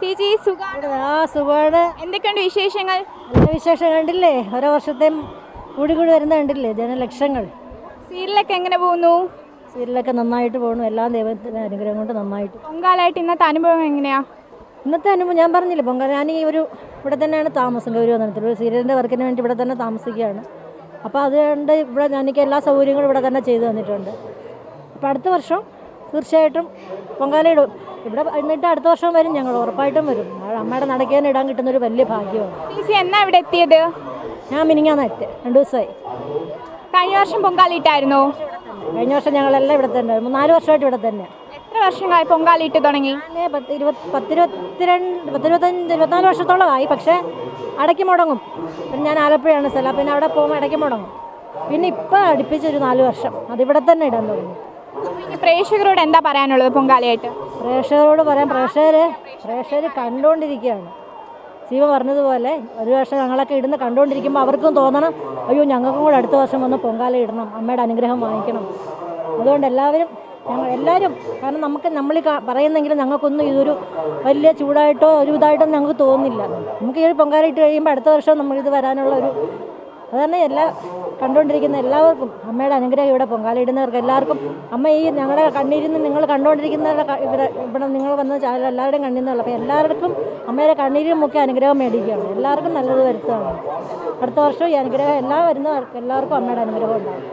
ചേച്ചി സുഖാണോ? സുഖമാണ്. എന്തൊക്കെയുണ്ട് വിശേഷങ്ങൾ? നല്ല വിശേഷം. കണ്ടില്ലേ, ഓരോ വർഷത്തെയും കൂടി വരുന്ന കണ്ടില്ലേ ജനലക്ഷങ്ങൾ. സീരിയലൊക്കെ എങ്ങനെ പോകുന്നു? സീരിയലൊക്കെ നന്നായിട്ട് പോകുന്നു. എല്ലാം ദൈവത്തിൻ്റെ അനുഗ്രഹം കൊണ്ട് നന്നായിട്ട്. പൊങ്കാലായിട്ട് ഇന്നത്തെ അനുഭവം എങ്ങനെയാ? ഇന്നത്തെ അനുഭവം ഞാൻ പറഞ്ഞില്ലേ, പൊങ്കാല ഞാൻ ഈ ഇവിടെ തന്നെയാണ് താമസം. ഗൗരവനത്തിൽ ഒരു സീരിയലിൻ്റെ വർക്കിന് വേണ്ടി ഇവിടെ തന്നെ താമസിക്കുകയാണ്. അപ്പോൾ അതുകൊണ്ട് ഇവിടെ എനിക്ക് എല്ലാ സൗകര്യങ്ങളും ഇവിടെ തന്നെ ചെയ്തു തന്നിട്ടുണ്ട്. അപ്പോൾ അടുത്ത വർഷം തീർച്ചയായിട്ടും പൊങ്കാലയിടും ഇവിടെ. എന്നിട്ട് അടുത്ത വർഷം വരും, ഞങ്ങൾ ഉറപ്പായിട്ടും വരും. അമ്മയുടെ നടക്കാൻ ഇടാൻ കിട്ടുന്നൊരു വലിയ ഭാഗ്യമാണ്. ചേച്ചി എന്നാ ഇവിടെ എത്തിയത്? ഞാൻ മിനിങ്ങാന്ന് എത്തി, 2 ദിവസമായി. കഴിഞ്ഞ വർഷം പൊങ്കാലിട്ടായിരുന്നോ? കഴിഞ്ഞ വർഷം ഞങ്ങളെല്ലാം ഇവിടെ തന്നെ, 4 വർഷമായിട്ട് ഇവിടെ തന്നെ. എത്ര വർഷങ്ങളായി പൊങ്കാലിട്ട് തുടങ്ങി? 24 വർഷത്തോളമായി. പക്ഷേ ഇടയ്ക്ക് മുടങ്ങും. പിന്നെ ഞാൻ ആലപ്പുഴയാണ് സ്ഥലം, പിന്നെ അവിടെ പോകുമ്പോൾ ഇടയ്ക്ക് മുടങ്ങും. പിന്നെ ഇപ്പം അടുപ്പിച്ചൊരു 4 വർഷം അതിവിടെ തന്നെ ഇടാൻ തുടങ്ങി. പ്രേക്ഷകരോട് എന്താ പറയാനുള്ളത് പൊങ്കാലയായിട്ട്? പ്രേക്ഷകരോട് പറയാൻ, പ്രേക്ഷകർ കണ്ടുകൊണ്ടിരിക്കുകയാണ്. ശിവ പറഞ്ഞതുപോലെ ഒരു വർഷം ഞങ്ങളൊക്കെ ഇടുന്ന കണ്ടുകൊണ്ടിരിക്കുമ്പോൾ അവർക്കും തോന്നണം, അയ്യോ ഞങ്ങൾക്കും കൂടെ അടുത്ത വർഷം വന്ന് പൊങ്കാല ഇടണം, അമ്മയുടെ അനുഗ്രഹം വാങ്ങിക്കണം. അതുകൊണ്ട് എല്ലാവരും കാരണം നമ്മൾ പറയുന്നെങ്കിലും ഞങ്ങൾക്കൊന്നും ഇതൊരു വലിയ ചൂടായിട്ടോ ഒരു ഇതായിട്ടോ ഞങ്ങൾക്ക് തോന്നുന്നില്ല. നമുക്ക് ഈ പൊങ്കാല ഇട്ട് കഴിയുമ്പോൾ അടുത്ത വർഷം നമ്മളിത് വരാനുള്ള ഒരു അതുതന്നെ കണ്ടുകൊണ്ടിരിക്കുന്ന എല്ലാവർക്കും അമ്മയുടെ അനുഗ്രഹം. ഇവിടെ പൊങ്കാല ഇടുന്നവർക്ക് എല്ലാവർക്കും അമ്മ ഈ ഞങ്ങളുടെ കണ്ണീരിന്ന് നിങ്ങൾ കണ്ടുകൊണ്ടിരിക്കുന്നവരുടെ ഇവിടെ നിങ്ങൾ വന്ന ചാനൽ എല്ലാവരുടെയും കണ്ണീരുന്നുള്ള, അപ്പോൾ എല്ലാവർക്കും അമ്മയുടെ കണ്ണീരിൽ മുഖ്യ അനുഗ്രഹം മേടിക്കുകയാണ്. എല്ലാവർക്കും നല്ലത് വരുത്തുകയാണ്. അടുത്ത വർഷം ഈ അനുഗ്രഹം വരുന്നവർക്ക് എല്ലാവർക്കും അമ്മയുടെ അനുഗ്രഹം ഉണ്ടാകും.